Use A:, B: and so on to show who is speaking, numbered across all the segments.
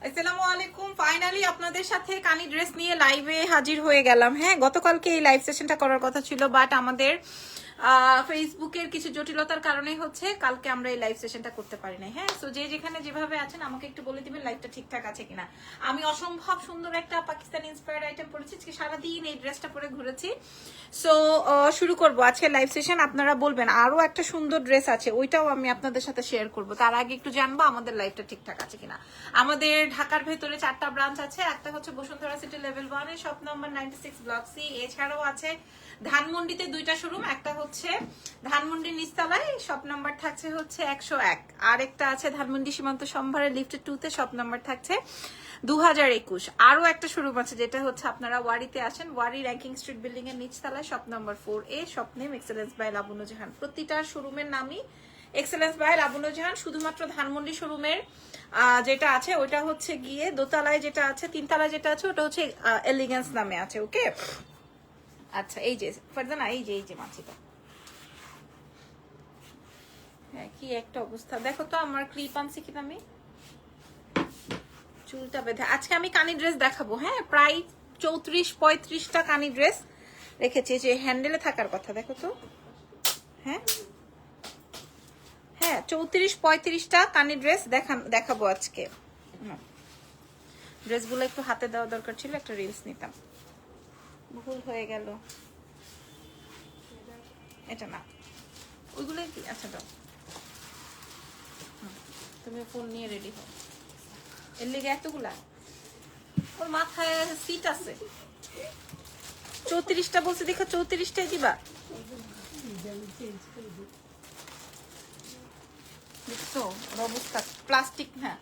A: আসসালামু আলাইকুম। ফাইনালি আপনাদের সাথে কানি ড্রেস নিয়ে লাইভে হাজির হয়ে গেলাম। হ্যাঁ, গতকালকে এই লাইভ সেশনটা করার কথা ছিল, বাট আমাদের ফেসবুকের কিছু জটিলতার কারণে হচ্ছে কালকে আমরা এই লাইভ সেশনটা করতে পারি না। হ্যাঁ, সো যে যেখানে যেভাবে আছেন আমাকে একটু বলে দিবেন লাইভটা ঠিকঠাক আছে কিনা। আমি অসম্ভব সুন্দর একটা পাকিস্তানি ইন্সপায়ার্ড আইটেম পরেছি, সারাদিন এই ড্রেসটা পরে ঘুরেছি। সো শুরু করবো আজকে লাইভ সেশন। আপনারা বলবেন আরো একটা সুন্দর ড্রেস আছে, ওইটাও আমি আপনাদের সাথে শেয়ার করব। তার আগে একটু জানবো আমাদের লাইভটা ঠিকঠাক আছে কিনা। আমাদের ঢাকার ভেতরে 4টা ব্রাঞ্চ আছে। একটা হচ্ছে বসুন্ধরা সিটি লেভেল 1 এর শপ নাম্বার 96 ব্লক সি। এছাড়াও আছে ধানমন্ডিতে 2টা শোরুম, একটা হচ্ছে ধানমন্ডির নিচতলায়, শপ নাম্বার থাকছে হচ্ছে 101। আর একটা আছে ধানমন্ডি সীমান্ত সম্ভারে লিফটেড 2 তে, শপ নাম্বার থাকছে 2021। আরো একটা শোরুম আছে যেটা হচ্ছে আপনারা ওয়ারিতে আসেন, ওয়ারি র্যাঙ্কিং স্ট্রিট বিল্ডিং এর নিচতলায়, শপ নাম্বার 4 এ, shop name excellence by Labanya Jahan. প্রতিটা শোরুমের নামই এক্সেলেন্স বাই লাবণ্য জাহান। শুধুমাত্র ধানমন্ডি শোরুমের যেটা আছে ওটা হচ্ছে গিয়ে দোতলায় যেটা আছে, 3তলায় যেটা আছে ওটা হচ্ছে এলিগেন্স নামে আছে। ওকে, আচ্ছা এই যে ফারজানা, এই যে মাছিটা, হ্যাঁ কি একটা অবস্থা দেখো তো। আমার ক্লিপ আনছি কিনা, আমি চুলটা বেঁধে আজকে আমি কানি ড্রেস দেখাবো। হ্যাঁ, প্রায় 34-35টা কানি ড্রেস রেখেছি, যে হ্যান্ডেলে থাকার কথা। দেখো তো, হ্যাঁ হ্যাঁ 34-35টা কানি ড্রেস দেখাবো আজকে। ড্রেসগুলো একটু হাতে দেওয়া দরকার ছিল, একটা রিলস নিতাম, ভুল হয়ে গেল। এটা না, ওইগুলো কি, আচ্ছা দাও, তুমি ফোন নিয়ে রেডি হও। এর লেগে এতগুলা, ওর মাথায় সিট আছে। 34টা বলছে, দেখো 34টাই দিবা, দেখছো ওর অবস্থা, প্লাস্টিক। হ্যাঁ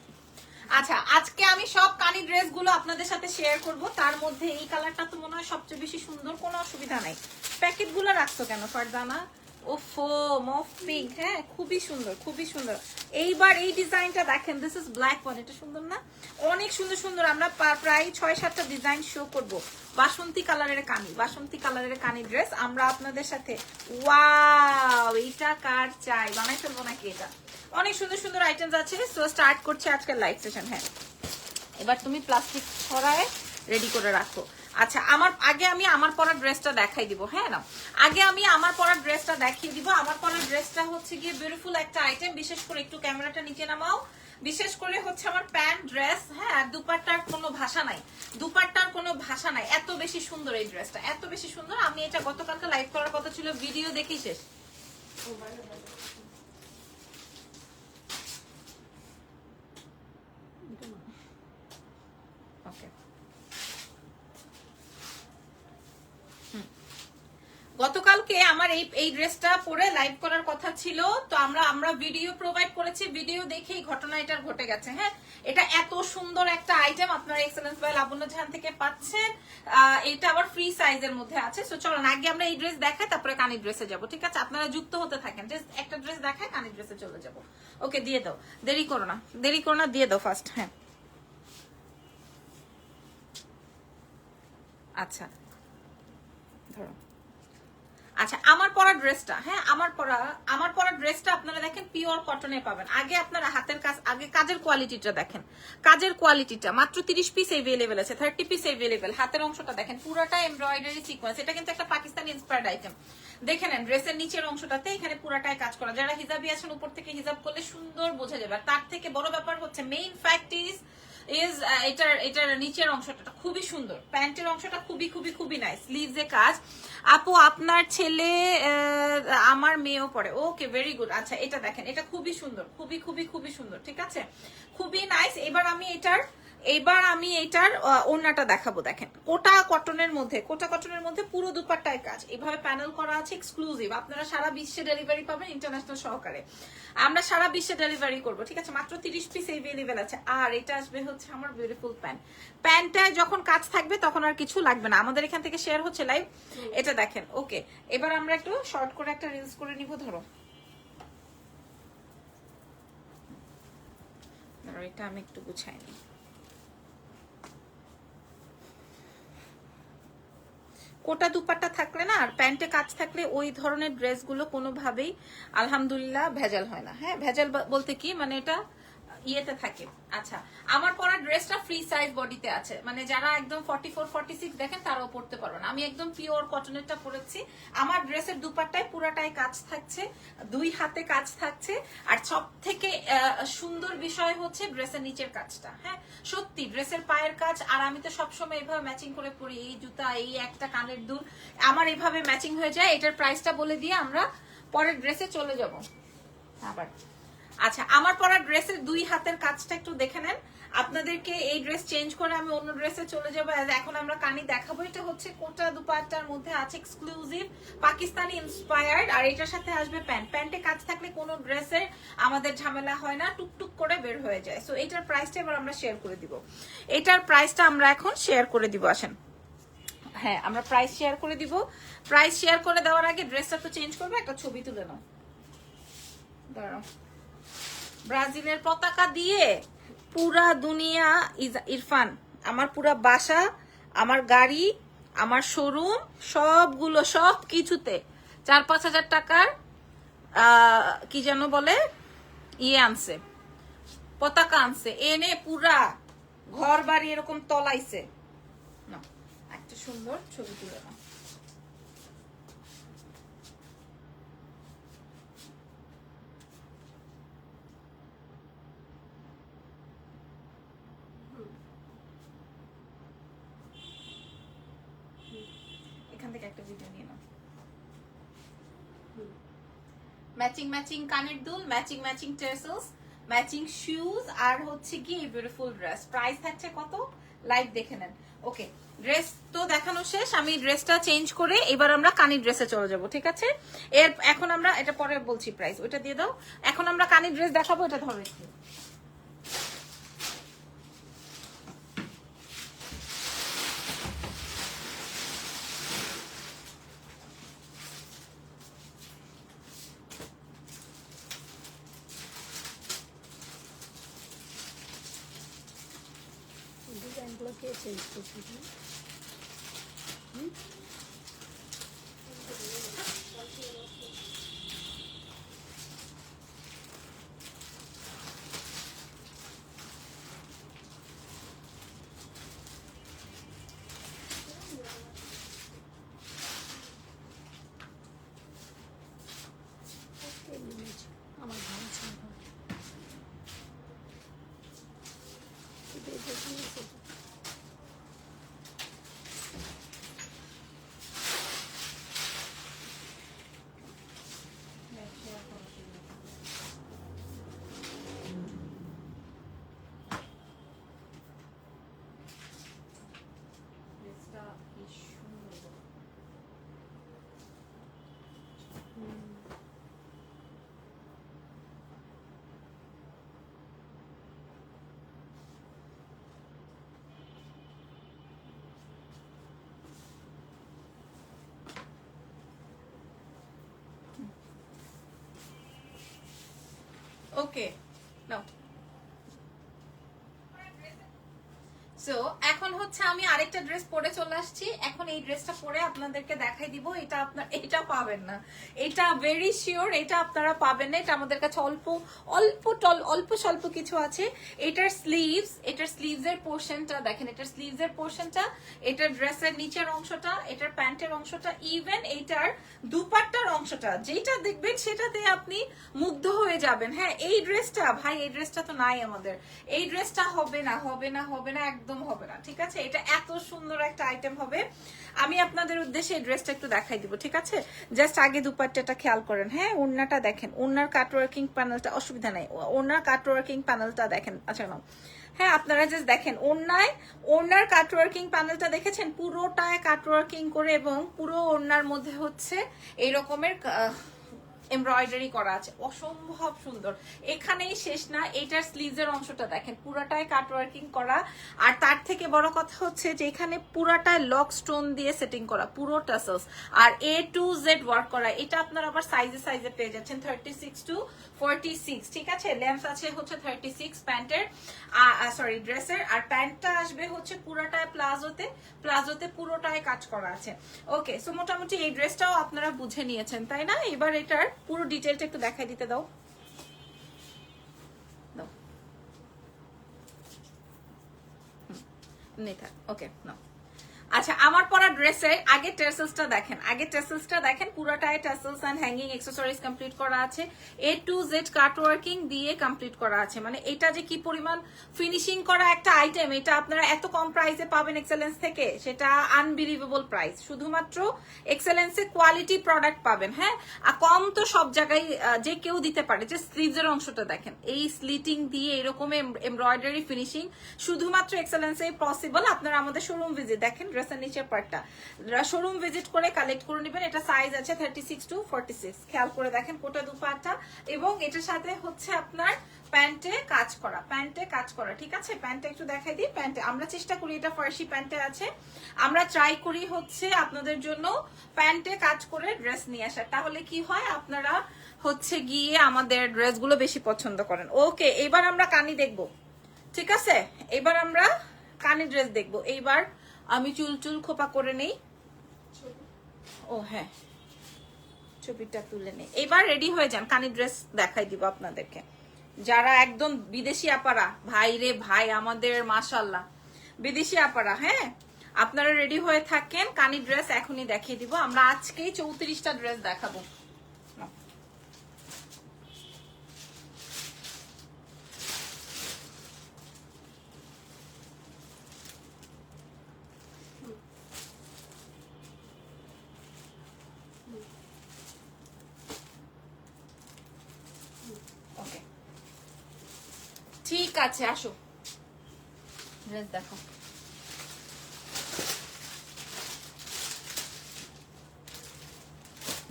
A: আচ্ছা, আজকে আমি সব কানি ড্রেস গুলো আপনাদের সাথে শেয়ার করব। তার মধ্যে এই কালারটা তো মনে হয় সবচেয়ে বেশি সুন্দর, কোনো অসুবিধা নাই। প্যাকেট গুলো রাখছো কেন ফারজানা? ওফো, মফ পিঙ্ক, হ্যাঁ খুবই সুন্দর, খুবই সুন্দর। এইবার এই ডিজাইনটা দেখেন, দিস ইজ ব্ল্যাক ওয়ান, এটা সুন্দর না? অনেক সুন্দর সুন্দর। আমরা প্রায় 6-7টা ডিজাইন শো করব। বাসন্তী কালারের কানি, বাসন্তী কালারের কানি ড্রেস আমরা আপনাদের সাথে। ওয়াও, এইটা কার চাই, বানাই ফেলবো নাকি এটা? অনেক সুন্দর সুন্দর আইটেমস আছে। সো স্টার্ট করছে আজকের লাইভ সেশন। হ্যাঁ, এবার তুমি প্লাস্টিক ছড়ায় রেডি করে রাখো। আচ্ছা, আমি আমার পরা ড্রেসটা দেখাই দিব। হ্যাঁ না, আগে আমি আমার পরা ড্রেসটা দেখিয়ে দিব। আমার পরা ড্রেসটা হচ্ছে গিয়ে বিউটিফুল একটা আইটেম। বিশেষ করে একটু ক্যামেরাটা নিচে নামাও। বিশেষ করে হচ্ছে আমার প্যান্ট ড্রেস। হ্যাঁ, আর দুপাট্টার কোনো ভাষা নাই, দুপাট্টার কোনো ভাষা নাই। এত বেশি সুন্দর এই ড্রেসটা, এত বেশি সুন্দর। আমি এটা গতকালকে লাইভ করার কথা ছিল, ভিডিও দেখেই শেষ। ওকে, গতকালকে আমার এই ড্রেসটা পরে লাইভ করার কথা ছিল, তো আমরা ভিডিও প্রোভাইড করেছি, ভিডিও দেখেই ঘটনা এটার ঘটে গেছে। হ্যাঁ, এটা এত সুন্দর একটা আইটেম আপনারা এক্সেলেন্স বাই লাবণ্য জাহান থেকে পাচ্ছেন। এটা আবার ফ্রি সাইজের মধ্যে আছে। সো চলুন আগে আমরা এই ড্রেস দেখাই, তারপরে কানি ড্রেসে যাব। ঠিক আছে, আপনারা যুক্ত হতে থাকেন। জাস্ট একটা ড্রেস দেখায়, কানি ড্রেসে চলে যাব। ওকে, দিয়ে দাও, দেরি করো না, দেরি করো না, দিয়ে দাও ফার্স্ট। হ্যাঁ আচ্ছা, ধরো। আচ্ছা, আমার পরা ড্রেসটা, হ্যাঁ আমার পরা ড্রেসটা আপনারা দেখেন পিওর কটনে পাবেন। আগে আপনারা হাতের কাজ, আগে কাজের কোয়ালিটিটা দেখেন। কাজের কোয়ালিটিটা মাত্র 30 পিস এভেলেবেল আছে, 30 পিস এভেলেবেল। হাতের অংশটা দেখেন, পুরোটা এমব্রয়ডারি সিকোয়েন্স। এটা কিন্তু একটা পাকিস্তানি ইন্সপায়ার্ড আইটেম। দেখে নেন ড্রেসের নিচের অংশটাতে এখানে পুরাটাই কাজ করা। যারা হিজাবি আছেন উপর থেকে হিজাব করলে সুন্দর বোঝা যাবে। আর তার থেকে বড় ব্যাপার হচ্ছে, মেইন ফ্যাক্ট ইজ এটার নিচের অংশটা খুবই সুন্দর। প্যান্টের অংশটা খুবই খুবই খুবই নাইস। স্লিভস এ কাজ। আপু আপনার ছেলে, আমার মেয়েও পড়ে। ওকে, ভেরি গুড। আচ্ছা, এটা দেখেন, এটা খুবই সুন্দর, খুবই খুবই খুবই সুন্দর। ঠিক আছে, খুবই নাইস। এবার আমি এটার ওড়নাটা দেখাবো। দেখেন, কোটা কটনের মধ্যে পুরো দুপাট্টায় কাজ, এভাবে প্যানেল করা আছে, এক্সক্লুসিভ। আপনারা সারা বিশ্বে ডেলিভারি পাবেন, ইন্টারন্যাশনাল সহকারে। আমরা সারা বিশ্বে ডেলিভারি করব। ঠিক আছে, মাত্র 30 পিস এভেলেবেল আছে। আর এটা আসবে হচ্ছে আমার বিউটিফুল প্যান্ট। প্যান্টটায় যখন কাজ থাকবে তখন আর কিছু লাগবে না। আমাদের এখান থেকে শেয়ার হচ্ছে লাইভ, এটা দেখেন। ওকে, এবার আমরা একটু শর্ট করে একটা রিলস করে নিব। ধরো, এটা আমি একটু গুছাই নিই। কোটা দুপাট্টা থাকলে না, আর প্যান্টে কাজ থাকলে ওই ধরনের ড্রেসগুলো কোনোভাবেই আলহামদুলিল্লাহ ভেজাল হয় না। হ্যাঁ, ভেজাল বলতে কি মানে, এটা ইয়েতে থাকে। আচ্ছা, আমার পরা ড্রেসটা ফ্রি সাইজ বডিতে আছে, মানে যারা একদম 44 46 দেখেন তারাও পরতে পারবেন। আমি একদম পিওর কটনেরটা পরেছি। আমার ড্রেসের দুপাট্টায় পুরাটাই কাজ থাকছে, 2 হাতে কাজ থাকছে। আর সব থেকে সুন্দর বিষয় হচ্ছে ড্রেসের নিচের কাজটা। হ্যাঁ সত্যি ড্রেসের পায়ের কাজ। আর আমি তো সবসময় এইভাবে ম্যাচিং করে পরি, এই জুতা এই একটা কানের দুল আমার এইভাবে ম্যাচিং হয়ে যায়। এটার প্রাইসটা বলে দিয়ে আমরা পরের ড্রেসে চলে যাব আবার। আচ্ছা, আমার পরা ড্রেসের 2 হাতের কাজটা একটু দেখে নেন। আপনাদেরকে এই ড্রেস চেঞ্জ করে আমি অন্য ড্রেসে চলে যাবো। এখন আমরা কানি দেখাবো। এটা হচ্ছে কোটা দুপাট্টার মধ্যে আছে এক্সক্লুসিভ পাকিস্তানি ইন্সপায়ার্ড। আর এটার সাথে আসবে প্যান্ট। প্যান্টে কাজ থাকলে কোনো ড্রেসের আমাদের ঝামেলা হয় না, টুকটুক করে বের হয়ে যায়। সো এটার প্রাইসটা এবার আমরা শেয়ার করে দিব। এটার প্রাইসটা আমরা এখন শেয়ার করে দিব। আসেন, হ্যাঁ আমরা প্রাইস শেয়ার করে দিব। প্রাইস শেয়ার করে দেওয়ার আগে ড্রেসটা তো চেঞ্জ করবো, একটা ছবি তুলে নাও। দাঁড়াও, ব্রাজিলের পতাকা দিয়ে পুরা দুনিয়া ইরফান, আমার পুরা বাসা, আমার গাড়ি, আমার শোরুম, সবগুলো সব কিছুতে 4-5 হাজার টাকার কি যেন বলে ইয়ে আনছে, পতাকা আনছে, এনে পুরা ঘর বাড়ি এরকম তলাইছে। না, একটা সুন্দর ছবি তুলে নাও। এখান থেকে একটা ভিডিও নিয়ে নাও। ম্যাচিং ম্যাচিং কানের দুল, ম্যাচিং ম্যাচিং টেসেলস, ম্যাচিং শুজ, আর হচ্ছে কি বিউটিফুল ড্রেস। প্রাইস থাকছে কত লাইভ দেখে নেন। ওকে, ড্রেস তো দেখানো শেষ। আমি ড্রেসটা চেঞ্জ করে এবার আমরা কানের ড্রেসে চলে যাব, ঠিক আছে? এখন আমরা এটা পরে বলছি প্রাইস, ওটা দিয়ে দাও। এখন আমরা কানের ড্রেস দেখাবো, এটা ধরো একটু। ওকে নাও। সো এখন হচ্ছে আমি আরেকটা ড্রেস পরে চলে আসছি। এখন এই ড্রেসটা পরে আপনাদেরকে দেখাই দিব। এটা আপনার এটা পাবেন না, এটা ভেরি শিওর এটা আপনারা পাবেন না। এটা আমাদের কাছে অল্প অল্প স্বল্প কিছু আছে। এটার স্লিভস এর পোর্শনটা দেখেন, এটার স্লিভস এর পোর্শনটা, এটার ড্রেসের নিচের অংশটা, এটার প্যান্টের অংশটা, ইভেন এটার দুপাট্টার অংশটা, যেটা দেখবেন সেটাতে আপনি মুগ্ধ হয়ে যাবেন। হ্যাঁ এই ড্রেসটা ভাই, এই ড্রেসটা তো নাই আমাদের। এই ড্রেসটা হবে না, হবে না, হবে না, একদম হবে না, ঠিক আছে? এটা এত সুন্দর একটা আইটেম হবে। আমি আপনাদের উদ্দেশ্যে এই ড্রেসটা একটু দেখাই দিব, ঠিক আছে? জাস্ট আগে দুপাট্টাটা খেয়াল করেন। হ্যাঁ ওড়নাটা দেখেন, ওড়নার কাটওয়ার্কিং প্যানেলটা, অসুবিধা নাই, ওড়নার কাটওয়ার্কিং প্যানেলটা দেখেন। আচ্ছা না, হ্যাঁ আপনারা জাস্ট দেখেন ওড়নার কাটওয়ার্কিং প্যানেলটা দেখেছেন, পুরোটায় কাটওয়ার্কিং করে এবং পুরো ওড়নার মধ্যে হচ্ছে এই রকমের এমব্রয়ডারি করা আছে, অসম্ভব সুন্দর। এখানেই শেষ না, এটার স্লিভসের অংশটা দেখেন পুরাটাই কাটওয়ার্কিং করা। আর তার থেকে বড় কথা হচ্ছে যে এখানে পুরাটাই লক স্টোন দিয়ে সেটিং করা, পুরো টাসেলস আর A to Z ওয়ার্ক করা। এটা আপনারা আবার সাইজে পেয়ে যাচ্ছেন 36 to 46, ঠিক আছে? লেন্থ আছে হচ্ছে 36 প্যান্টের, সরি ড্রেসের। আর প্যান্টটা আসবে হচ্ছে পুরাটায় প্লাজোতে পুরোটায় কাজ করা আছে। ওকে, সো মোটামুটি এই ড্রেসটাও আপনারা বুঝে নিয়েছেন তাই না? এবার এটার পুরো ডিটেলটা একটু দেখাই দিতে দাও। নেতা ওকে না। আচ্ছা আমার পরা ড্রেসে আগে টেসেলসটা দেখেন, পুরোটাই টেসেলস এন্ড হ্যাঙ্গিং অ্যাকসেসরিজ কমপ্লিট করা আছে, A to Z cut working দিয়ে কমপ্লিট করা আছে। মানে এটা যে কি পরিমাণ ফিনিশিং করা একটা আইটেম, এটা আপনারা এত কম প্রাইসে পাবেন এক্সেলেন্স থেকে, সেটা আনবিলিভেবল প্রাইস। শুধুমাত্র এক্সেলেন্সে কোয়ালিটি প্রোডাক্ট পাবেন। হ্যাঁ, আর কম তো সব জায়গায় যে কেউ দিতে পারে। যে স্লিভসের অংশটা দেখেন, এই স্লিটিং দিয়ে এরকম এমব্রয়ডারি ফিনিশিং শুধুমাত্র এক্সেলেন্সে পসিবল। আপনারা আমাদের শোরুম ভিজিট দেখেন, ড্রেসের নিচের পার্টটা শোরুম ভিজিট করে কালেক্ট করে নেবেন। এটা সাইজ আছে 36 to 46। খেয়াল করে দেখেন কোটা দুপাট্টা, এবং এটার সাথে হচ্ছে আপনার প্যান্টে কাজ করা, ঠিক আছে। প্যান্টে একটু দেখাই দিই। প্যান্টে আমরা চেষ্টা করি, এটা ফার্সি প্যান্টে আছে, আমরা ট্রাই করি হচ্ছে আপনাদের জন্য প্যান্টে কাজ করে ড্রেস নিয়ে আসার। তাহলে কি হয়, আপনারা হচ্ছে গিয়ে আমাদের ড্রেসগুলো বেশি পছন্দ করেন। ওকে, এবার আমরা কানি দেখবো, ঠিক আছে। এবার আমরা কানি ড্রেস দেখবো। এইবার আমি চুল খোপা করে নেই। ও হ্যাঁ, ছবিটা তুলে নেই। এবার রেডি হয়ে যান, কানি ড্রেস দেখাই দিব আপনাদেরকে। যারা একদম বিদেশি আপারা, ভাই রে ভাই আমাদের মাশাআল্লাহ বিদেশি আপারা, হ্যাঁ আপনারা রেডি হয়ে থাকেন। কানি ড্রেস এখনই দেখিয়ে দিব। আমরা আজকেই 34টা ড্রেস দেখাবো। ঠিক আছে, আসো ড্রেস দেখো।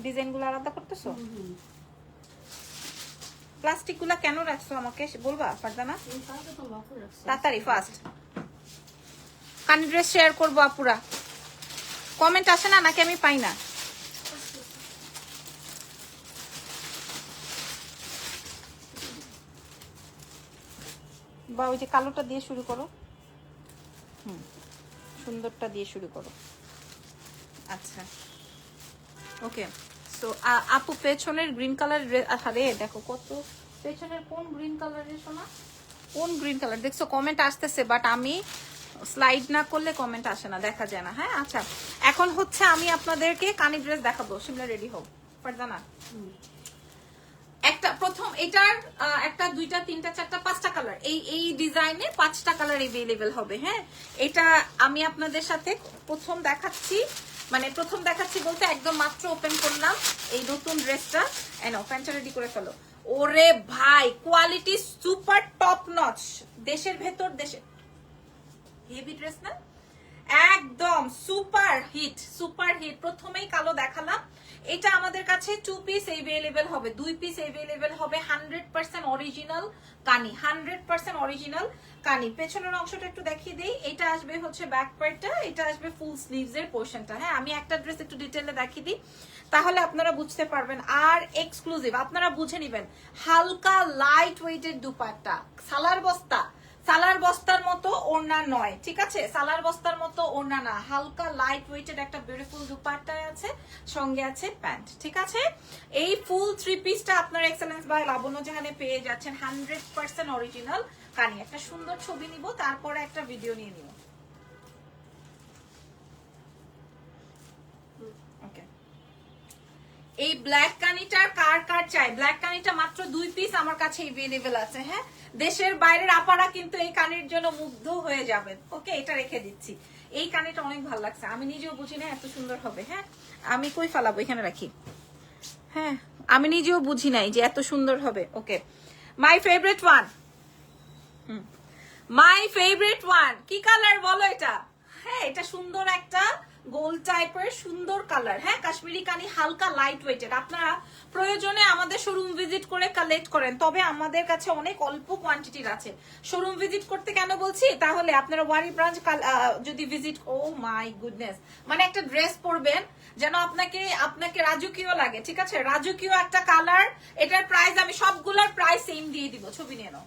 A: ডিজাইন গুলো আলাদা করতেছো? প্লাস্টিক গুলা কেন রাখছো আমাকে বলবা ফারজানা? তাড়াতাড়ি ফাস্ট। কানি ড্রেস শেয়ার করবো আপুরা। কমেন্ট আসে না নাকি আমি পাই না? বা ওই যে কালোটা দিয়ে শুরু করো, সুন্দরটা দিয়ে শুরু করো। আচ্ছা ওকে। সো আপু পেছনের গ্রিন কালার, আরে দেখো কত পেছনের কোন গ্রিন কালারের সোনা, কোন গ্রিন কালার দেখছো? কমেন্ট আসতেছে বাট আমি স্লাইড না করলে কমেন্ট আসে না, দেখা যায় না। হ্যাঁ আচ্ছা, এখন হচ্ছে আমি আপনাদেরকে কানি ড্রেস দেখাবো। সিমলা রেডি হোক ফারজানা। একটা প্রথম এটার একটা দুইটা তিনটা চারটা পাঁচটা কালার, এই ডিজাইনে 5টা কালার अवेलेबल হবে। হ্যাঁ, এটা আমি আপনাদের সাথে প্রথম দেখাচ্ছি, মানে প্রথম দেখাচ্ছি বলতে একদম মাত্র ওপেন করলাম এই নতুন ড্রেসটা। এনো প্যান্টটা রেডি করে ফেলো। ওরে ভাই, কোয়ালিটি সুপার টপ নচ, দেশের ভেতর দেশে হেভি ড্রেস না, একদম সুপার হিট। প্রথমেই কালো দেখালাম, এটা আমাদের কাছে 2 পিস अवेलेबल হবে, 2 পিস अवेलेबल হবে। 100% অরিজিনাল কানি, 100% অরিজিনাল কানি। পেছনের অংশটা একটু দেখিয়ে দেই। এটা আসবে হচ্ছে ব্যাক পার্টটা, এটা আসবে ফুল স্লিভস এর পোরশনটা। হ্যাঁ, আমি একটা ড্রেস একটু ডিটেইলে দেখিয়ে দিই, তাহলে আপনারা বুঝতে পারবেন। আর এক্সক্লুসিভ আপনারা বুঝে নেবেন, হালকা লাইট ওয়েটেড দুপাট্টা, সালার বস্তার মতো ওড়না নয়, ঠিক আছে? সালার বস্তার মতো ওড়না না, হালকা লাইট ওয়েটেড একটা বিউটিফুল দুপাট্টায় আছে, সঙ্গে আছে প্যান্ট, ঠিক আছে? এই ফুল 3 পিসটা আপনার এক্সেলেন্স বাই লাবণ্য জাহানে পেয়ে যাচ্ছেন 100% অরিজিনাল কানি। একটা সুন্দর ছবি নিব, তারপরে একটা ভিডিও নিয়ে নিব। ওকে, এই ব্ল্যাক কানিটার কার চাই? ব্ল্যাক কানিটা মাত্র 2 পিস আমার কাছে अवेलेबल আছে। হ্যাঁ, দেশের বাইরের আপারা কিন্তু এই কানির জন্য মুগ্ধ হয়ে যাবেন। ওকে, এটা রেখে দিচ্ছি। এই কানিটা অনেক ভালো লাগছে, আমি নিজেও বুঝি না এত সুন্দর হবে। হ্যাঁ, আমি কই ফালাবো, এখানে রাখি। হ্যাঁ, আমি নিজেও বুঝি নাই যে এত সুন্দর হবে। ওকে, মাই ফেভারিট ওয়ান, কি কালার বলো এটা? হ্যাঁ, এটা সুন্দর একটা গোল্ড টাইপের সুন্দর কালার। হ্যাঁ, কাশ্মীরি কানি, হালকা লাইট ওয়েটেড। আপনারা প্রয়োজনে আমাদের শোরুম ভিজিট করে কালেক্ট করেন, তবে আমাদের কাছে অনেক অল্প কোয়ান্টিটির আছে। শোরুম ভিজিট করতে কেন বলছি, তাহলে আপনারা ওয়ারি ব্রাঞ্চ যদি ভিজিট, ও মাই গুডনেস, মানে একটা ড্রেস পরবেন যেন আপনাকে রাজকীয় লাগে, ঠিক আছে? রাজকীয় একটা কালার। এটার প্রাইস আমি সবগুলোর প্রাইস সেম দিয়ে দিব, ছবি নিয়ে নাও।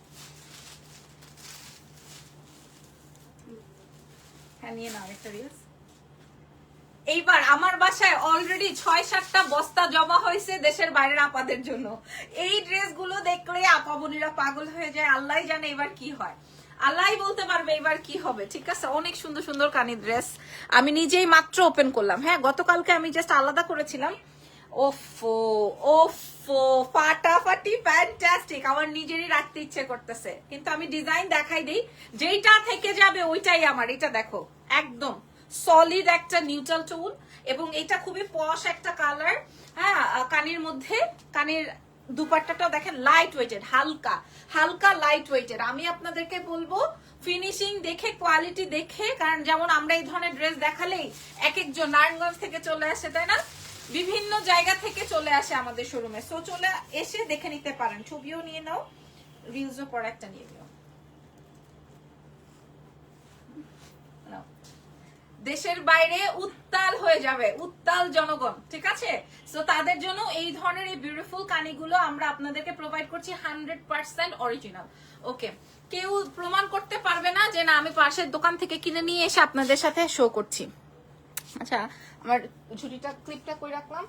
A: হ্যাঁ, নিয়ে নাও একটা রিলস। এইবার আমার বাসায় অলরেডি 6-7টা বস্তা জমা হয়েছে দেশের বাইরের আপাদের জন্য। এই ড্রেসগুলো দেখলে আপা বোনেরা পাগল হয়ে যায়, আল্লাহ জানে এবার কি হয়। আল্লাহই বলতে পারবে এবার কি হবে। ঠিক আছে, অনেক সুন্দর সুন্দর কানের ড্রেস আমি নিজেই মাত্র ওপেন করলাম। হ্যাঁ, গতকালকে আমি জাস্ট আলাদা করেছিলাম। ওফো ওফো, ফাটাফাটি ফ্যান্টাস্টিক, আমার নিজেরই রাখতে ইচ্ছে করতেছে, কিন্তু আমি ডিজাইন দেখাই দেই, যেইটা থেকে যাবে ওইটাই আমার। এটা দেখো, একদম সলিড একটা নিউট্রাল টোন, এবং এটা খুবই পশ একটা কালার। হ্যাঁ, কানের মধ্যে, কানের দুপাট্টাটাও দেখেন লাইট ওয়েটেড, হালকা হালকা লাইট ওয়েটেড। আমি আপনাদেরকে বলবো ফিনিশিং দেখে, কোয়ালিটি দেখে, কারণ যেমন আমরা এই ধরনের ড্রেস দেখালেই এক একজন নারায়ণগঞ্জ থেকে চলে আসে, তাই না, বিভিন্ন জায়গা থেকে চলে আসে আমাদের শোরুমে। সো চলে এসে দেখে নিতে পারেন, ছবিও নিয়ে নাও, রিলসও পর একটা নিয়ে নিও। দেশের বাইরে উত্তাল হয়ে যাবে, উত্তাল জনগণ, ঠিক আছে। সো তাদের জন্য এই ধরনের এই বিউটিফুল কানিগুলো আমরা আপনাদেরকে প্রোভাইড করছি 100% অরিজিনাল। ওকে, কেউ প্রমাণ করতে পারবে না যে না আমি পাশের দোকান থেকে কিনে নিয়ে এসে আপনাদের সাথে শো করছি। আচ্ছা, আমার ঝুড়িটা ক্লিপটা কই রাখলাম,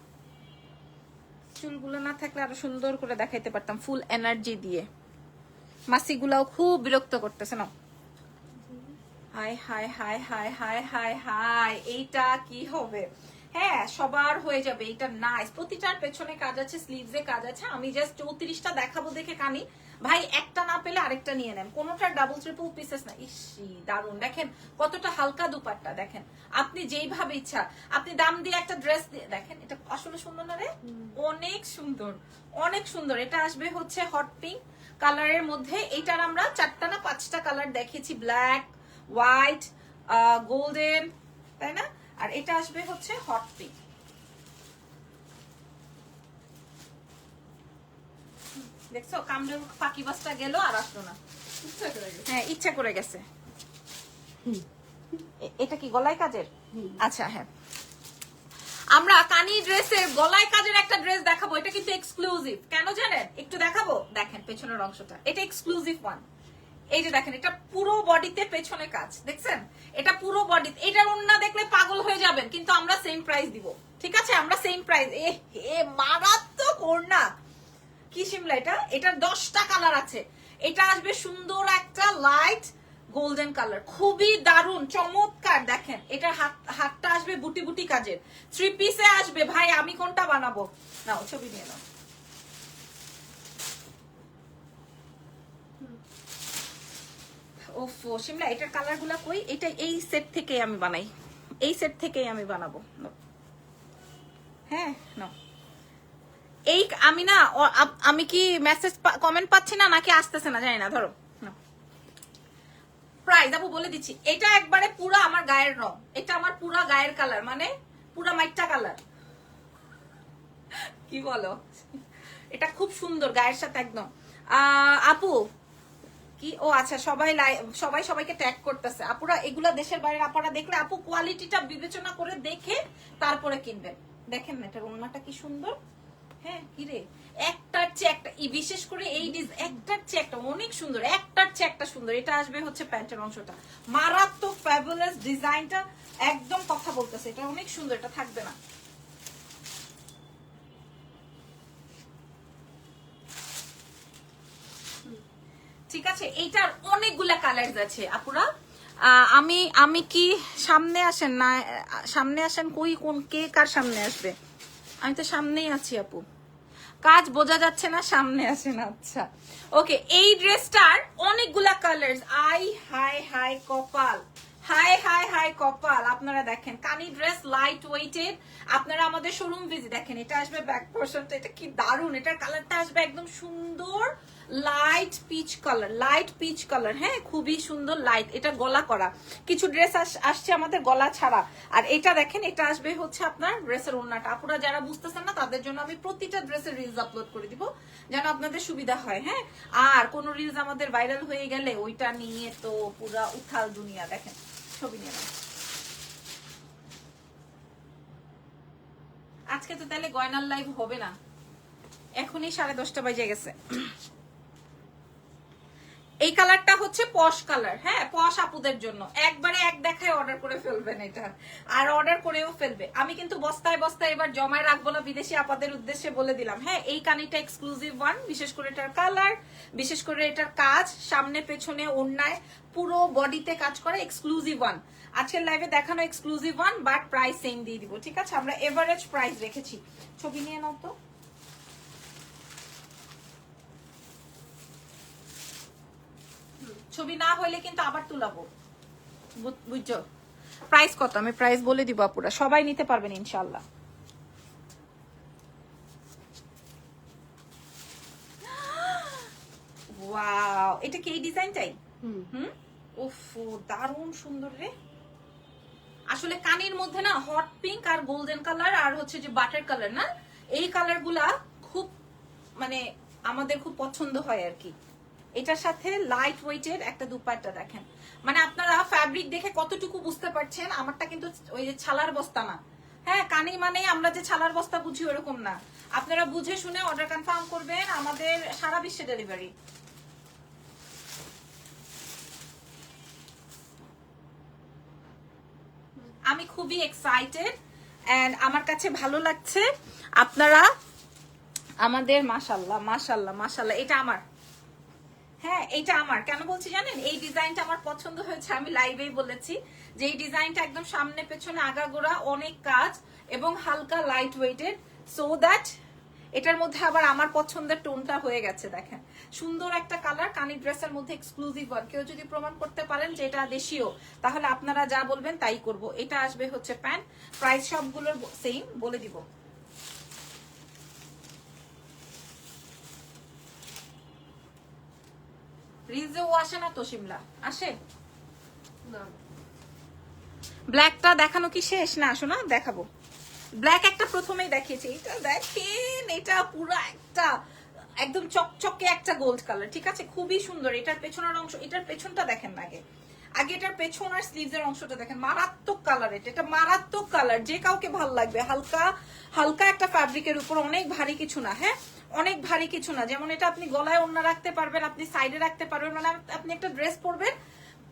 A: চুলগুলো না থাকলে আরো সুন্দর করে দেখাইতে পারতাম ফুল এনার্জি দিয়ে। মাসিগুলাও খুব বিরক্ত করতেছে না। High high high high high high high, এইটা কি হবে? হ্যাঁ, সবার হয়ে যাবে, এটা নাইস। প্রতিটার পেছনে কাজ আছে, স্লিভসে কাজ আছে। আমি জাস্ট 34টা দেখাবো দেখে কানি, ভাই একটা না পেলে আরেকটা নিয়ে নেন, কোনোটার ডাবল ট্রিপল পিসেস না। ইসি দারুন, দেখেন কতটা হালকা দুপাট্টা, দেখেন আপনি যেইভাবে ইচ্ছা, আপনি দাম দিয়ে একটা ড্রেস দিয়ে দেখেন, এটা আসলে সুন্দর না রে? অনেক সুন্দর, অনেক সুন্দর। এটা আসবে হচ্ছে হট পিঙ্ক কালারের মধ্যে। এইটার আমরা 4টা না 5টা কালার দেখেছি, ব্ল্যাক, হোয়াইট, গোল্ডেন, তাই না? আর এটা আসবে হচ্ছে হট পিঙ্ক। দেখছো, কামড়ের পাখি বাসটা গেল আর আসলো না। হ্যাঁ, ইচ্ছা করে গেছে। এটা কি গলায় কাজের? আচ্ছা, হ্যাঁ, আমরা কানি ড্রেসের গলায় কাজের একটা ড্রেস দেখাবো। এটা কিন্তু এক্সক্লুসিভ, কেন জানেন? একটু দেখাবো, দেখেন পেছনের অংশটা, এটা এক্সক্লুসিভ ওয়ান। এই যে দেখেন, এটা পুরো বডিতে পেছনে কাজ, দেখছেন? এটা পুরো বডি, এটার ওন্না দেখলে পাগল হয়ে যাবেন, কিন্তু আমরা সেম প্রাইস দিব, ঠিক আছে? আমরা সেম প্রাইস। এ মারাত্মক ওড়না, কি শিমলা এটা, এটার 10টা কালার আছে। এটা আসবে সুন্দর একটা লাইট গোল্ডেন কালার, খুবই দারুণ চমৎকার। দেখেন এটার হাতটা আসবে বুটি বুটি কাজের, 3 পিসে আসবে। ভাই আমি কোনটা বানাবো? নাও ছবি নিয়ে নাও। ওফো শিমলা, এটার কালার গুলা কই? এটা এই সেট থেকে আমি বানাই, এই সেট থেকেই আমি বানাবো। হ্যাঁ নাও, এই আমি না, আমি কি মেসেজ কমেন্ট পাচ্ছি না নাকি আসতেছে না জানি না। ধরো প্রাইস আপু বলে দিচ্ছি, এটা একবারে পুরো আমার গায়ের রং, এটা আমার পুরো গায়ের কালার, মানে পুরো মাইটটা কালার। কি বলো, এটা খুব সুন্দর গায়ের সাথে একদম। আপু কি, ও আচ্ছা, সবাই সবাইকে ট্যাগ করতেছে। আপুরা এগুলা দেশের বাইরে আপনারা দেখলে আপু কোয়ালিটিটা বিবেচনা করে দেখে তারপরে কিনবেন। দেখেন না এটার ওড়নাটা কি সুন্দর। হ্যাঁ, কি রে, একটার চেয়ে একটা, বিশেষ করে এই একটার চেয়ে একটা অনেক সুন্দর, একটার চেয়ে একটা সুন্দর। এটা আসবে হচ্ছে প্যান্টের অংশটা, মারাত্মক ফ্যাবুলাস ডিজাইনটা, একদম কথা বলতেছে, এটা অনেক সুন্দর, এটা থাকবে না। ঠিক আছে, এইটার অনেকগুলা কালার আছে আপুরা। আমি কি সামনে আসেন না, সামনে আসেন, কই কোন কে কার সামনে আসবে? আমি তো সামনেই আছি আপু, কাজ বোঝা যাচ্ছে না, সামনে আসেন। আচ্ছা ওকে, এই ড্রেসটার অনেকগুলা কালার। আই হাই হাই কপাল, হাই হাই হাই কপাল। আপনারা দেখেন কানি ড্রেস লাইট ওয়েটেড, আপনারা আমাদের শোরুম ভিজিট দেখেন। এটা আসবে ব্যাক পোরশনটা, এটা কি দারুন, এটার কালারটা আসবে একদম সুন্দর light peach colour, light peach colour. হ্যাঁ, খুবই সুন্দর লাইট। এটা গলা করা, কিছু ড্রেস আসছে আমাদের গলা ছাড়া। আর এটা দেখেন, এটা আসবে হচ্ছে আপনার ড্রেসের ওড়নাটা। আপুরা যারা বুঝতেছেন না তাদের জন্য আমি প্রতিটা ড্রেসের রিলস আপলোড করে দিব, যেন আপনাদের সুবিধা হয়। হ্যাঁ, আর কোন রিলস আমাদের ভাইরাল হয়ে গেলে ওইটা নিয়ে তো পুরা উথাল দুনিয়া। দেখেন ছবি নিয়ে নাও। আজকে তো তাহলে গয়নার লাইভ হবে না, এখনই 10:30 বাজে গেছে। এই কালারটা হচ্ছে পশ কালার, হ্যাঁ পশ আপুদের জন্য, একবারে এক দেখায় অর্ডার করে ফেলবেন এটা, আর অর্ডার করেও ফেলবে। আমি কিন্তু বস্তায় বস্তায় এবার জমায় রাখবো না, বিদেশি আপাদের উদ্দেশ্যে বলে দিলাম। হ্যাঁ এই কানিটা এক্সক্লুসিভ ওয়ান, বিশেষ করে এটার কালার, বিশেষ করে এটার কাজ, সামনে পেছনে ওড়নায় পুরো বডিতে কাজ করে, এক্সক্লুসিভ ওয়ান। আজকের লাইভে দেখানো exclusive one, but price same দিয়ে দিব, ঠিক আছে? আমরা এভারেজ প্রাইস রেখেছি। ছবি নিয়ে নাও তো। ছবি না হইলে কিন্তু আবার তুলাবো, বুঝছো? প্রাইস কত আমি প্রাইস বলে দিব আপুরা, সবাই নিতে পারবেন ইনশাআল্লাহ। ওয়াও, এটা কি এই ডিজাইনটাই? উফ দারুণ সুন্দর রে। আসলে কানের মধ্যে না হট পিঙ্ক আর গোল্ডেন কালার আর হচ্ছে যে বাটার কালার, না এই কালার গুলা খুব মানে আমাদের খুব পছন্দ হয় আর কি। এটার সাথে লাইট ওয়েটের একটা দুপাট্টা দেখেন, মানে আপনারা ফ্যাব্রিক দেখে কতটুকু বুঝতে পারছেন, আমারটা কিন্তু ওই যে ছালার বস্তা না। হ্যাঁ কানি মানে আমরা যে ছালার বস্তা বুঝি ওরকম না, আপনারা বুঝে শুনে অর্ডার কনফার্ম করবেন, আমাদের সারা বিশ্বে ডেলিভারি। আমি খুবই এক্সাইটেড এন্ড আমার কাছে ভালো লাগছে। আপনারা আমাদের মাশাআল্লাহ মাশাআল্লাহ মাশাআল্লাহ, এটা আমার, হ্যাঁ এইটা আমার। কেন বলছি জানেন? এই ডিজাইনটা আমার পছন্দ হয়েছে, আমি লাইভেই বলেছি যে এই ডিজাইনটা একদম সামনে পেছনে আগাগোড়া অনেক কাজ এবং হালকা লাইট ওয়েটেড, সো দ্যাট এটার মধ্যে আবার আমার পছন্দের টোনটা হয়ে গেছে। দেখেন সুন্দর একটা কালার, কানি ড্রেসের মধ্যে এক্সক্লুসিভ ওয়ান। কেউ যদি প্রমাণ করতে পারেন যে এটা দেশীয়, তাহলে আপনারা যা বলবেন তাই করব। এটা আসবে হচ্ছে প্যান্ট, প্রাইস সবগুলোর সেম বলে দিব। রিলসেও আসে না তো শিমলা, আসে না? ব্ল্যাকটা দেখানো কি শেষ? না শোনা দেখাবো। ব্ল্যাক একটা প্রথমেই দেখিয়েছি, এটা দেখেন, এটা পুরো একটা একদম চকচকে একটা গোল্ড কালার, ঠিক আছে? খুবই সুন্দর। এটার পেছনের অংশ, এটার পেছনটা দেখেন না আগে, আগে এটার পেছন আর স্লিভসের অংশটা দেখেন, মারাত্মক কালার। এটা মারাত্মক কালার, যে কাউকে ভালো লাগবে। হালকা হালকা একটা ফ্যাব্রিকের উপর, অনেক ভারী কিছু না, হ্যাঁ অনেক ভারী কিছু না। যেমন এটা আপনি গলায় ওড়না রাখতে পারবেন, আপনি সাইডে রাখতে পারবেন, মানে আপনি একটা ড্রেস পরবেন,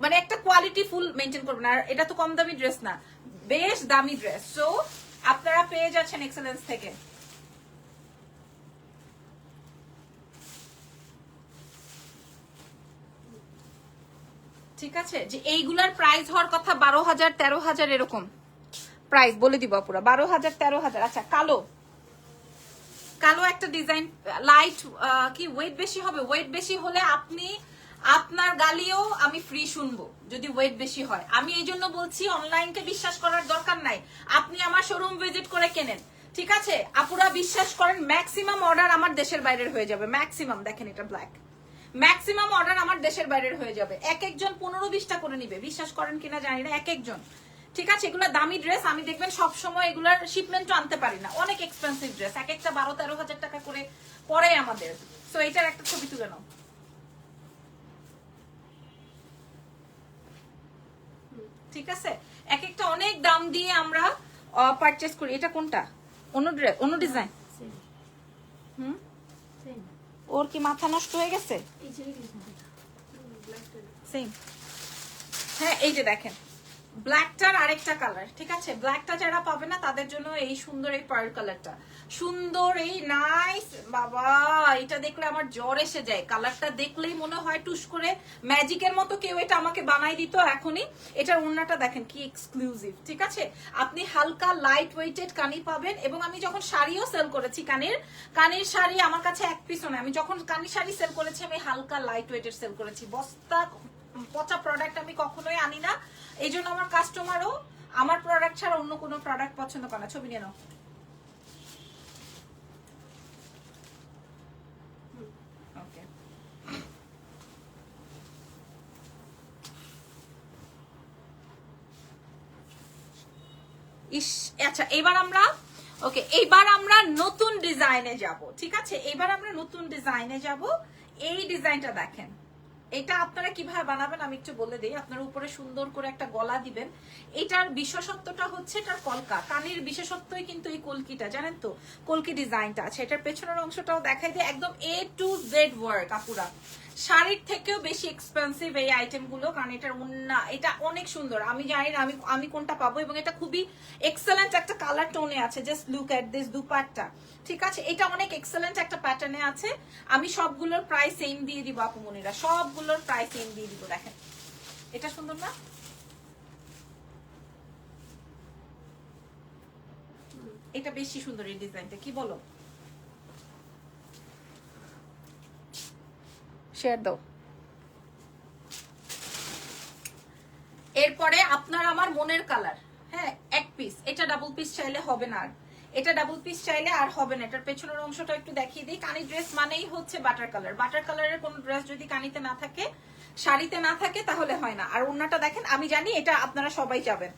A: মানে একটা কোয়ালিটি ফুল মেনটেন করবেন। আর এটা তো কম দামি ড্রেস না, বেশ দামি ড্রেস। সো আপনারা পেয়ে যাচ্ছেন এক্সেলেন্স থেকে। ঠিক আছে, যে এইগুলার প্রাইস হওয়ার কথা 12,000 13,000 এরকম প্রাইস বলে দিব পুরো 12,000 13,000। আচ্ছা কালো, কালো একটা ডিজাইন, লাইট কি ওয়েট বেশি হবে? ওয়েট বেশি হলে আপনি আপনার গালিও আমি ফ্রি শুনবো যদি ওয়েট বেশি হয়। আমি এই জন্য বলছি অনলাইনকে বিশ্বাস করার দরকার নাই, আপনি আমার শোরুম ভিজিট করে কেনেন, ঠিক আছে? আপুরা বিশ্বাস করেন, ম্যাক্সিমাম অর্ডার আমার দেশের বাইরের হয়ে যাবে, ম্যাক্সিমাম। দেখেন এটা ব্ল্যাক, ম্যাক্সিমাম অর্ডার আমার দেশের বাইরের হয়ে যাবে। এক একজন 15-20টা করে নিবে, বিশ্বাস করেন কিনা জানি না, এক একজন, ঠিক আছে? এগুলো দামি ড্রেস, আমি দেখবেন সবসময় এগুলার শিপমেন্টও আনতে পারি না, অনেক এক্সপেন্সিভ ড্রেস, এক একটা 12-13 হাজার টাকা করে পরে আমাদের। সো এটার একটা ছবি তুলে নাও। ঠিক আছে, এক একটা অনেক দাম দিয়ে আমরা পারচেজ করি। এটা কোনটা? অন্য ড্রেস, অন্য ডিজাইন? হুম, ওর কি মাথা নষ্ট হয়ে গেছে? সেম, হ্যাঁ এই যে দেখেন ব্ল্যাকটার আরেকটা কালার, ঠিক আছে? ব্ল্যাকটা যারা পাবে না তাদের জন্য এই সুন্দর এই পার্ল কালারটা, সুন্দর এই নাইস। বাবা এটা দেখলে আমার জ্বর এসে যায়, কালারটা দেখলেই মনে হয় টুস করে ম্যাজিকের মতো কেউ এটা আমাকে বানাই দিত এখনই। এটার ওড়নাটা দেখেন কি এক্সক্লুসিভ, ঠিক আছে? আপনি হালকা লাইট ওয়েটেড কানি পাবেন। এবং আমি যখন শাড়িও সেল করেছি, কানির শাড়ি আমার কাছে এক পিসও না, আমি যখন কানির শাড়ি সেল করেছি আমি হালকা লাইট ওয়েটেড সেল করেছি। বস্তা পচা প্রোডাক্ট আমি কখনোই আনি না, এই জন্য আমার কাস্টমারও আমার প্রোডাক্ট ছাড়া অন্য কোনো প্রোডাক্ট পছন্দ করে না। ছবি নিয়ে নাও। ওকে, ইস আচ্ছা এবার আমরা ওকে, এইবার আমরা নতুন ডিজাইনে যাব, ঠিক আছে? এবার আমরা নতুন ডিজাইনে যাব। এই ডিজাইনটা দেখেন, এটা আপনারা কিভাবে বানাবেন আমি একটু বলে দিই। আপনারা উপরে সুন্দর করে একটা গলা দিবেন। এটার বিশেষত্বটা হচ্ছে এটার কলকা, কানের বিশেষত্বই কিন্তু এই কলকিটা, জানেন তো? কলকি ডিজাইনটা আছে। এটার পেছনের অংশটাও দেখাই দিয়ে, একদম A to Z ওয়ার্ক আপুরা, শাড়ির থেকেও বেশি এক্সপেন্সিভ এই আইটেমগুলো, কারণ এটার ওন্না এটা অনেক সুন্দর। আমি জানি না আমি কোনটা পাবো, এবং এটা খুবই এক্সেলেন্ট একটা কালার টোনে আছে। Just look at this dupatta, ঠিক আছে? এটা অনেক এক্সেলেন্ট একটা প্যাটার্নে আছে। আমি সবগুলোর প্রাইস সেম দিয়ে দিব আপুমনিরা, সবগুলোর প্রাইস সেম দিয়ে দিব। দেখেন এটা সুন্দর না? এটা বেশি সুন্দর এই ডিজাইনটা, কি বলো? শেয়ার দাও। এরপরে আপনার আমার মনের কালার, হ্যাঁ, এক পিস। এটা ডাবল পিস চাইলে হবে না, আর এটা ডাবল পিস চাইলে আর হবে না। এটার পেছনের অংশটা একটু দেখিয়ে দিই। কানি ড্রেস মানেই হচ্ছে বাটার কালার। বাটার কালারের কোন ড্রেস যদি কানিতে না থাকে, শাড়িতে না থাকে, তাহলে হয় না। আর ওন্নাটা দেখেন, আমি জানি এটা আপনারা সবাই যাবেন।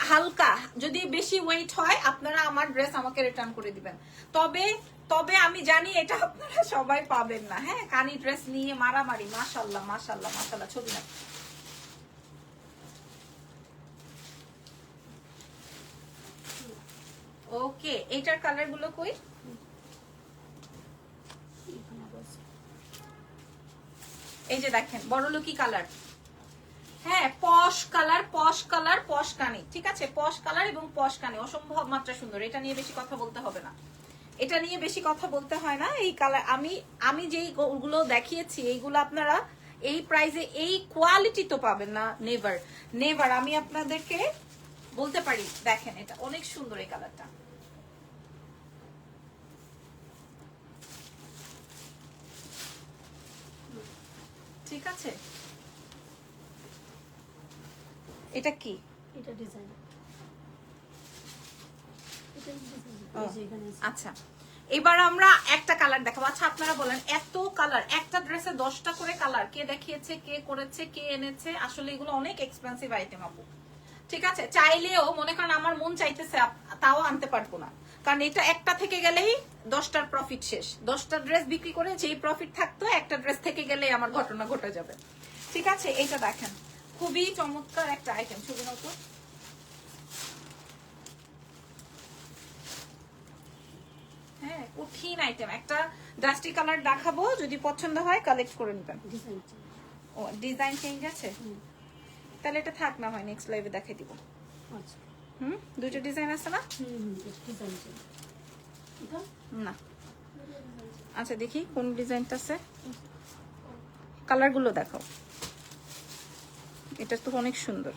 A: হালকা যদি বেশি ওয়েট হয়, আপনারা আমার ড্রেস আমাকে রিটার্ন করে দিবেন। তবে তবে আমি জানি এটা আপনারা সবাই পাবেন না। হ্যাঁ, কানি ড্রেস নিয়ে মারামারি, মাশাল্লাহ মাশাল্লাহ মাশাল্লাহ। ছবি না, ওকে। এইটার কালার গুলো কই? এই যে দেখেন, বড়লোকি কালার। হ্যাঁ, পশ কালার, পশ কালার, পশ কানি, ঠিক আছে? পশ কালার এবং পশ কানি অসম্ভব মাত্রা সুন্দর। এটা নিয়ে বেশি কথা বলতে হবে না, এটা নিয়ে বেশি কথা বলতে হয় না। এই কালার আমি যেই গুলো দেখিয়েছি, এইগুলো আপনারা এই প্রাইসে এই কোয়ালিটি তো পাবেন না, নেভার নেভার। আমি আপনাদেরকে বলতে পারি, দেখেন এটা অনেক সুন্দর এই কালারটা। ঠিক আছে, এটা কি?
B: এটা ডিজাইন,
A: আচ্ছা, এবার আমরা একটা কালার দেখাবো। আচ্ছা আপনারা বলেন, এত কালার, একটা ড্রেসে 10টা করে কালার কে দেখিয়েছে, কে করেছে, কে এনেছে? আসলে এগুলো অনেক এক্সপেন্সিভ আইটেম আপু, ঠিক আছে? চাইলেও মনে করেন আমার মন চাইতেছে, তাও আনতে পারবো না, কারণ এটা একটা থেকে গেলেই 10টার প্রফিট শেষ। 10টা ড্রেস বিক্রি করে যেই প্রফিট থাকতো, একটা ড্রেস থেকে গেলেই আমার ঘটনা ঘটে যাবে, ঠিক আছে? এটা দেখেন, খুবই চমৎকার একটা আইটেম। ছবি নাও তো। হ্যাঁ, কঠিন আইটেম। একটা ডাস্টি কালার দেখাবো, যদি পছন্দ হয় কালেক্ট করে নেবেন। ও ডিজাইন চেঞ্জ আছে, তাহলে এটা থাক, না হয় নেক্সট লাইভে দেখাই দিব।
B: আচ্ছা,
A: দুইটা ডিজাইন আছে না? না, আচ্ছা দেখি কোন ডিজাইনটা আছে, কালারগুলো দেখাও। এটা তো অনেক সুন্দর।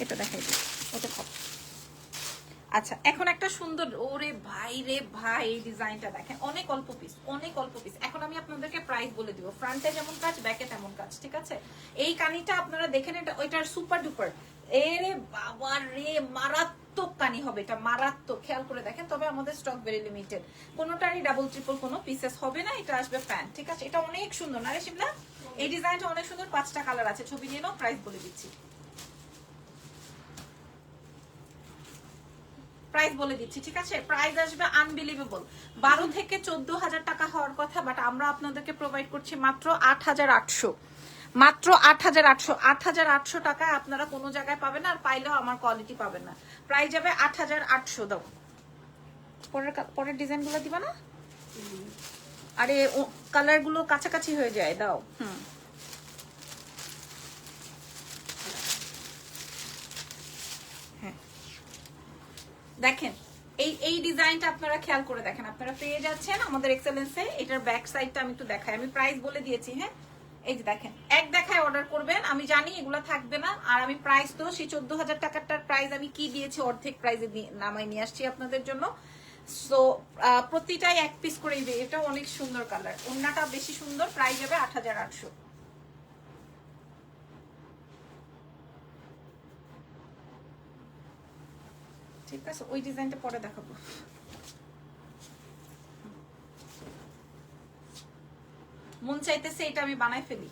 A: এটা দেখাই দিই, ওটা খাও। আচ্ছা, এখন একটা সুন্দর, ওরে ভাই রে ভাই, এই ডিজাইনটা দেখেন, অনেক অল্প পিস, অনেক অল্প পিস। এখন আমি আপনাদেরকে প্রাইস বলে দিব। ফ্রন্টে যেমন কাজ, ব্যাকে তেমন কাজ, ঠিক আছে? এই কানিটা আপনারা দেখেন, এটা ওইটার সুপার ডুপার। এরে বাবা রে, মারাত্মক কানি হবে এটা, মারাত্মক। খেয়াল করে দেখেন। তবে আমাদের স্টক ভেরি লিমিটেড, কোনোটারই ডাবল ট্রিপল কোনো পিসেস হবে না। এটা আসবে প্যান্ট, ঠিক আছে? এটা অনেক সুন্দর না রে শিমলা? এই ডিজাইনটা অনেক সুন্দর। 5টা কালার আছে, ছবি নিয়ে নাও, প্রাইস বলে দিচ্ছি। প্রাইস বলে দিচ্ছি, ঠিক আছে? প্রাইস আসবে আনবিলিভেবল, 12 থেকে 14,000 টাকা হওয়ার কথা, বাট আমরা আপনাদেরকে প্রোভাইড করছি মাত্র 8,800, মাত্র 8,800। 8,800 টাকায় আপনারা কোনো জায়গায় পাবেন না, আর পাইলেও আমার কোয়ালিটি পাবেন না। প্রাইস যাবে 8,800। দাও পরের ডিজাইন গুলো দিবা না? আরে কালার গুলো কাছাকাছি হয়ে যায়, দাও। দেখেন এই ডিজাইনটা আপনারা খেয়াল করে দেখেন, আপনারা পেয়ে যাচ্ছেন আমাদের এক্সেলেন্সে। এটার ব্যাক সাইডটা আমি একটু দেখাই, আমি প্রাইস বলে দিয়েছি। হ্যাঁ, এই যে দেখেন, এক দেখায় অর্ডার করবেন। আমি জানি এগুলো থাকবে না, আর আমি প্রাইস তো সেই 14,000 টাকারটার প্রাইস আমি কি দিয়েছি, অর্ধেক প্রাইসে নামাই নিয়ে আসছি আপনাদের জন্য। সো প্রতিটাই এক পিস করে দিই। এটা অনেক সুন্দর কালার, ওন্নাটা বেশি সুন্দর। প্রাইস যাবে 8,800। ঠিক আছে, ওই ডিজাইনটা পরে দেখাবো। মন চাইতেছে এটা আমি বানাই ফেলি,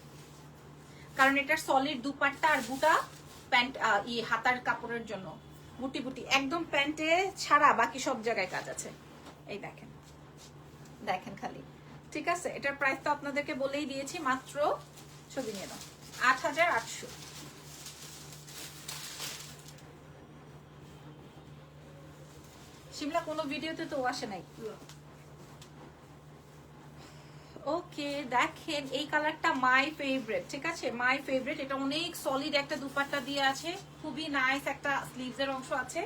A: কারণ এটার সলিড দুপাট্টা আর বুটা প্যান্ট, হাতার কাপড়ের জন্য বুটি বুটি একদম প্যান্টে ছাড়া বাকি সব জায়গায় কাজ আছে। এই দেখেন, দেখেন খালি, ঠিক আছে? এটার প্রাইস তো আপনাদেরকে বলেই দিয়েছি, মাত্র, ছবি নিয়ে নাও, 8,800। শিমলা কোনো ভিডিওতে তো আসে নাই। ওকে, দেখেন এই কালারটা মাই ফেভারিট, ঠিক আছে, মাই ফেভারিট। এটা অনেক সলিড একটা দুপাট্টা দিয়ে আছে, খুবই নাইস একটা স্লিভসের অংশ আছে,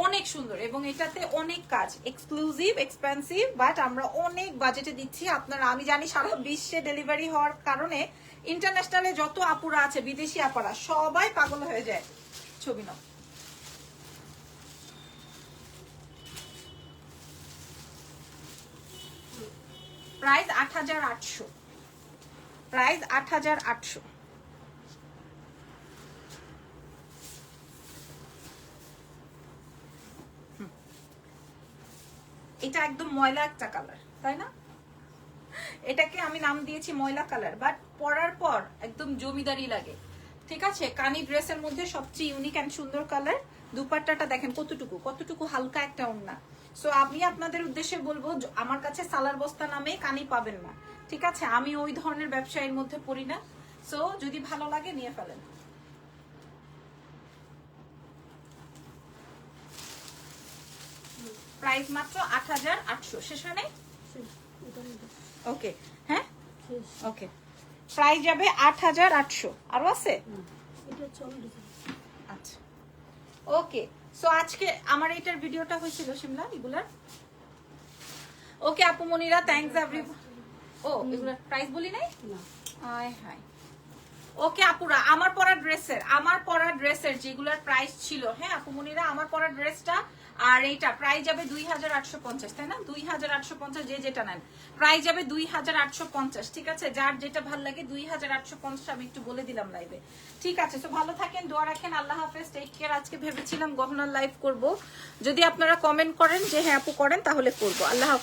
A: অনেক সুন্দর, এবং এটাতে অনেক কাজ, এক্সক্লুসিভ, এক্সপেন্সিভ, বাট আমরা অনেক বাজেটে দিচ্ছি আপনারা। আমি জানি সারা বিশ্বে ডেলিভারি হওয়ার কারণে ইন্টারন্যাশনালে যত আপুরা আছে, বিদেশি আপুরা সবাই পাগল হয়ে যায়। ছবি নাও। Price ৮৮০০, price ৮৮০০। এটা একদম ময়লা একটা কালার, তাই না? এটাকে আমি নাম দিয়েছি ময়লা কালার, বাট পরার পর একদম জমিদারি লাগে, ঠিক আছে। কানি ড্রেসের মধ্যে সবচেয়ে ইউনিক এন্ড সুন্দর কালার। দুপাট্টাটা দেখেন কতটুকু কতটুকু হালকা একটা ওড়না। সো আমি আপনাদের উদ্দেশ্যে বলবো, আমার কাছে সালার বস্তা নামে কানি পাবেন না, ঠিক আছে। আমি ওই ধরনের ব্যবসায়ের মধ্যে পড়ি না। সো যদি ভালো লাগে নিয়ে ফেলেন। প্রাইস মাত্র ৮৮০০। শেষ হয় নাই? ওকে, হ্যাঁ, ওকে, প্রাইস যাবে ৮৮০০। আরো আছে? আচ্ছা, ওকে। সো আজকে আমার এইটার ভিডিওটা হয়েছিল শিমলা এগুলার। ওকে আপু মনিরা, থ্যাঙ্কস এভরি। ও এগুলার প্রাইস বলি নাই? High high. ওকে আপুরা, আমার পরা ড্রেসের যেগুলার প্রাইস ছিল, হ্যাঁ আপু মনিরা, আমার পরা ড্রেসটা আর এইটা প্রাইস যাবে ২৮৫০, তাই না? ২৮৫০, যে যেটা নেন প্রাইস যাবে ২৮৫০, ঠিক আছে। যার যেটা ভালো লাগে ২৮৫০ আমি একটু বলে দিলাম লাইভে, ঠিক আছে। তো ভালো থাকেন, দোয়া রাখেন, আল্লাহ হাফেজ, টেক কেয়ার। আজকে ভেবেছিলাম গহনার লাইভ করব, যদি আপনারা কমেন্ট করেন যে হ্যাঁ আপু করেন তাহলে করবো। আল্লাহ হাফেজ।